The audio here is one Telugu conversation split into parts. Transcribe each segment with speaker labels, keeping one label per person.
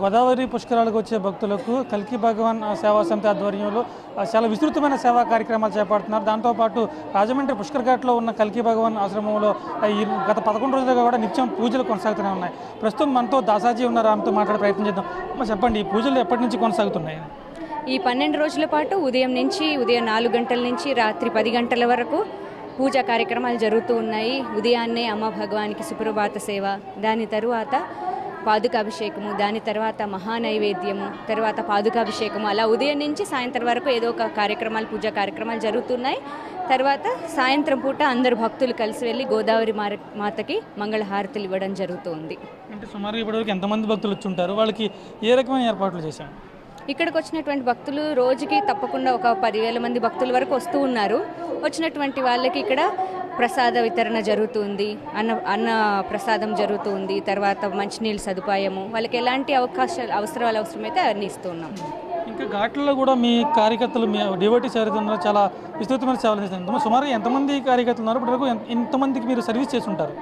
Speaker 1: గోదావరి పుష్కరాలకు వచ్చే భక్తులకు కల్కి భగవాన్ సేవా సమితి ఆధ్వర్యంలో చాలా విస్తృతమైన సేవా కార్యక్రమాలు చేపడుతున్నారు. దాంతోపాటు రాజమండ్రి పుష్కర్ ఘాట్లో ఉన్న కల్కి భగవాన్ ఆశ్రమంలో గత 11 రోజులుగా కూడా నిత్యం పూజలు కొనసాగుతూనే ఉన్నాయి. ప్రస్తుతం మనతో దాసాజీ ఉన్నారు, ఆమెతో మాట్లాడే ప్రయత్నం చేద్దాం. చెప్పండి, ఈ పూజలు ఎప్పటి నుంచి కొనసాగుతున్నాయి?
Speaker 2: ఈ 12 రోజుల పాటు ఉదయం 4 గంటల నుంచి రాత్రి 10 గంటల వరకు పూజా కార్యక్రమాలు జరుగుతూ ఉన్నాయి. ఉదయాన్నే అమ్మ భగవానికి సుప్రభాత సేవ, దాని తరువాత పాదుకాభిషేకము, దాని తర్వాత మహానైవేద్యము, తర్వాత పాదుకాభిషేకము, అలా ఉదయం నుంచి సాయంత్రం వరకు ఏదో ఒక కార్యక్రమాలు, పూజా కార్యక్రమాలు జరుగుతున్నాయి. తర్వాత సాయంత్రం పూట అందరు భక్తులు కలిసి వెళ్ళి గోదావరి మాతకి మంగళహారతులు ఇవ్వడం జరుగుతుంది.
Speaker 1: అంటే సుమారు ఇప్పటివరకు ఎంతమంది భక్తులు వచ్చి ఉంటారు? వాళ్ళకి ఏ రకమైన ఏర్పాట్లు చేశాము?
Speaker 2: ఇక్కడికి వచ్చినటువంటి భక్తులు రోజుకి తప్పకుండా ఒక 10,000 మంది భక్తుల వరకు వస్తూ ఉన్నారు. వచ్చినటువంటి వాళ్ళకి ఇక్కడ ప్రసాద వితరణ జరుగుతుంది, అన్న ప్రసాదం జరుగుతుంది, తర్వాత మంచినీళ్ళ సదుపాయము, వాళ్ళకి ఎలాంటి అవసరాలు అవసరమైతే అన్ని ఇస్తున్నాం.
Speaker 1: ఇంకా ఘాట్లలో కూడా మీ కార్యకర్తలు, మీ డివోటీస్ ఎవరైతే ఉన్నారో చాలా విస్తృతమైన సేవలు చేస్తారు. సుమారు ఎంతమంది కార్యకర్తలు ఉన్నారు? ఇప్పటివరకు ఎంతమందికి మీరు సర్వీస్ చేసి ఉంటారు?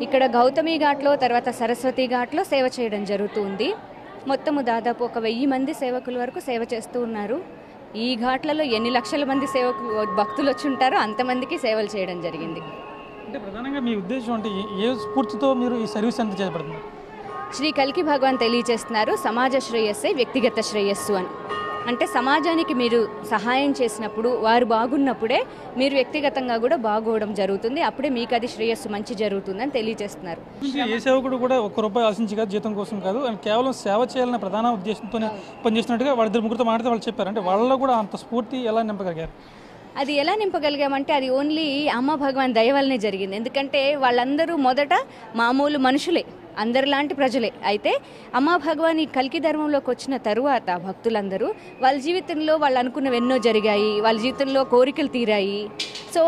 Speaker 2: ఇక్కడ గౌతమి ఘాట్లో, తర్వాత సరస్వతి ఘాట్లో సేవ చేయడం జరుగుతుంది. మొత్తము దాదాపు ఒక 1000 మంది సేవకుల వరకు సేవ చేస్తూ ఉన్నారు. ఈ ఘాట్లలో ఎన్ని లక్షల మంది భక్తులు వచ్చి ఉంటారో అంతమందికి సేవలు చేయడం జరిగింది.
Speaker 1: అంటే ప్రధానంగా మీ ఉద్దేశం అంటే ఏ స్ఫూర్తితో మీరు ఈ సర్వీస్ అంతా చేపడుతున్నారు?
Speaker 2: శ్రీ కల్కి భగవాన్ తెలియజేస్తున్నారు, సమాజ శ్రేయస్సే వ్యక్తిగత శ్రేయస్సు అని. అంటే సమాజానికి మీరు సహాయం చేసినప్పుడు, వారు బాగున్నప్పుడే మీరు వ్యక్తిగతంగా కూడా బాగోవడం జరుగుతుంది, అప్పుడే మీకు అది శ్రేయస్సు మంచి జరుగుతుందని తెలియజేస్తున్నారు.
Speaker 1: ఏ సేవకుడు కూడా ₹1 ఆశించి కాదు, జీతం కోసం కాదు, కేవలం సేవ చేయాలనే ప్రధాన ఉద్దేశంతోనే పనిచేస్తున్నట్టుగా వాళ్ళిద్దరు ముగ్గురితో మాట్లాడితే వాళ్ళు చెప్పారు. అంటే వాళ్ళలో కూడా అంత స్ఫూర్తి ఎలా నింపగలిగారు?
Speaker 2: అది ఎలా నింపగలిగామంటే అది ఓన్లీ అమ్మ భగవాన్ దయ వల్లనే జరిగింది. ఎందుకంటే వాళ్ళందరూ మొదట మామూలు మనుషులే, అందరిలాంటి ప్రజలే. అయితే అమ్మా భగవాన్ ఈ కల్కి ధర్మంలోకి వచ్చిన తరువాత భక్తులందరూ వాళ్ళ జీవితంలో వాళ్ళు అనుకున్నవి ఎన్నో జరిగాయి, వాళ్ళ జీవితంలో కోరికలు తీరాయి. సో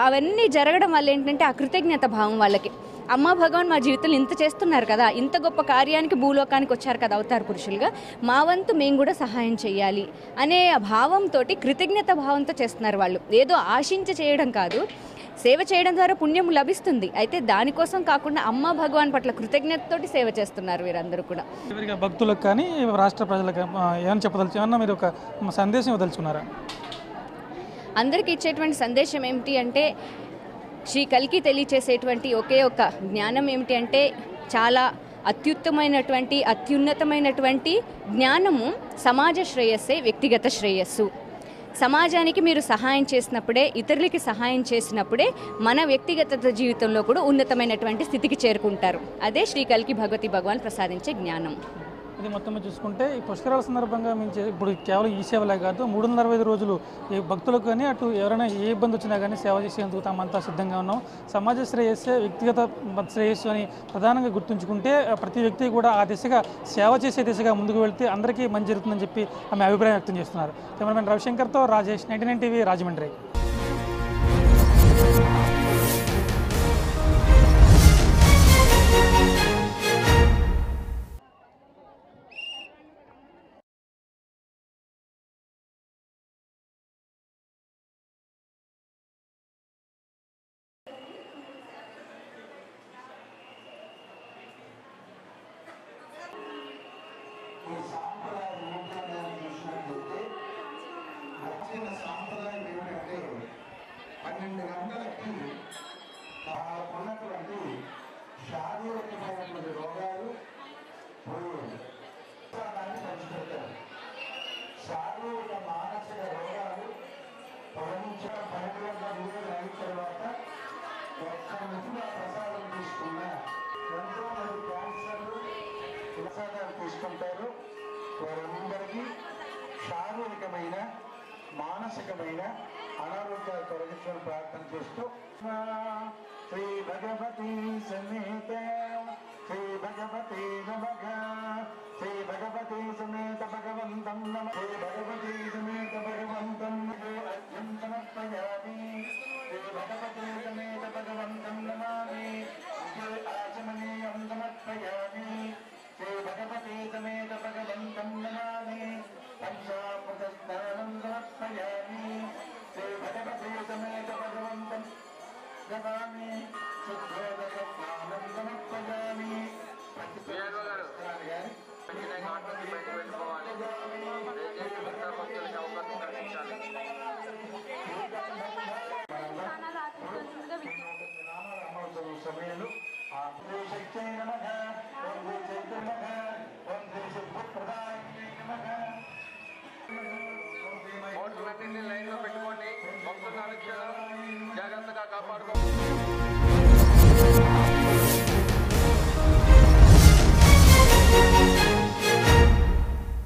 Speaker 2: అవన్నీ జరగడం వల్ల ఏంటంటే ఆ కృతజ్ఞత భావం వాళ్ళకి, అమ్మా భగవాన్ మా జీవితంలో ఇంత చేస్తున్నారు కదా, ఇంత గొప్ప కార్యానికి భూలోకానికి వచ్చారు కదా అవతార పురుషులుగా, మా వంతు మేము కూడా సహాయం చేయాలి అనే భావంతో, కృతజ్ఞత భావంతో చేస్తున్నారు వాళ్ళు. ఏదో ఆశించి చేయడం కాదు, సేవ చేయడం ద్వారా పుణ్యం లభిస్తుంది. అయితే దానికోసం కాకుండా అమ్మా భగవాన్ పట్ల కృతజ్ఞతతోటి సేవ చేస్తున్నారు వీరందరూ కూడా.
Speaker 1: భక్తులకు కానీ రాష్ట్ర ప్రజలకు ఏమైనా చెప్పదలుచు, ఏమన్నా మీరు ఒక సందేశం ఇవ్వదలుచుకున్నారా?
Speaker 2: అందరికీ ఇచ్చేటువంటి సందేశం ఏమిటి అంటే, శ్రీ కల్కి తెలియచేసేటువంటి ఒకే ఒక జ్ఞానం ఏమిటి అంటే, చాలా అత్యున్నతమైనటువంటి జ్ఞానము సమాజ శ్రేయస్సే వ్యక్తిగత శ్రేయస్సు. సమాజానికి మీరు సహాయం చేసినప్పుడే, ఇతరులకి సహాయం చేసినప్పుడే మన వ్యక్తిగత జీవితంలో కూడా ఉన్నతమైనటువంటి స్థితికి చేరుకుంటారు. అదే శ్రీ కల్కి భగవాన్ ప్రసాదించే జ్ఞానం.
Speaker 1: ఇది మొత్తం చూసుకుంటే ఈ పుష్కరాల సందర్భంగా మేము ఇప్పుడు కేవలం ఈ సేవలే కాదు, 365 రోజులు ఈ భక్తులకు కానీ అటు ఎవరైనా ఏ ఇబ్బంది వచ్చినా కానీ సేవ చేసేందుకు తామంతా సిద్ధంగా ఉన్నాం. సమాజ శ్రేయస్సే వ్యక్తిగత శ్రేయస్సు అని ప్రధానంగా గుర్తుంచుకుంటే ప్రతి వ్యక్తి కూడా ఆ దిశగా సేవ చేసే దిశగా ముందుకు వెళ్తే అందరికీ మంచి జరుగుతుందని చెప్పి ఆమె అభిప్రాయం వ్యక్తం చేస్తున్నారు. కెమెరామెన్ రవిశంకర్తో రాజేష్, 99 టీవీ, రాజమండ్రి.
Speaker 3: సాంప్రదాయం ఏమిటంటే 12 గంటలకి ఉన్నటువంటి శారీరకమైనటువంటి రోగాలు పంచిపెడతారు. శారీరక మానసిక రోగాలు తొలగించిన 12 గంటల రోజులు అయిన తర్వాత ఒక్క నిజంగా ప్రసాదం తీసుకున్న ఎంతో మంది క్యాన్సర్లు ప్రసాదాలు తీసుకుంటారు. వారందరికీ శారీరకమైన మానసికమైన అనారోగ్యాలు తొలగించుకొని ప్రార్థన చేస్తూ శ్రీ భగవతి సమేత శ్రీ భగవతి నమః శ్రీ భగవతి సమేత భగవంతం నమః శ్రీ భగవతి సమేత భగవంతం అర్ఘ్యం సమర్పయామి శ్రీ భగవతి సమేత భగవంతం నమామి ఆచమనీయం సమర్పయామి శ్రీ భగవతి సమేత భగవంతం నమామి పంచామృత స్నానం సమర్పయామి శ్రీ భగవతి సమేత భగవంతం నమామి శుద్ధోదక స్నానం సమర్పయామి.
Speaker 4: బయటకు వెళ్ళిపోవాలి. దయచేసి మిగతా భక్తులకి అవకాశం కల్పించాలి.
Speaker 3: సమయంలో శక్తి నమః ఓం శ్రీ చైతన్య నమః ఓం శ్రీ సిద్ధిప్రదాయ నమః.
Speaker 4: ఓట్లన్నింటినీ లైన్లో పెట్టుకోండి.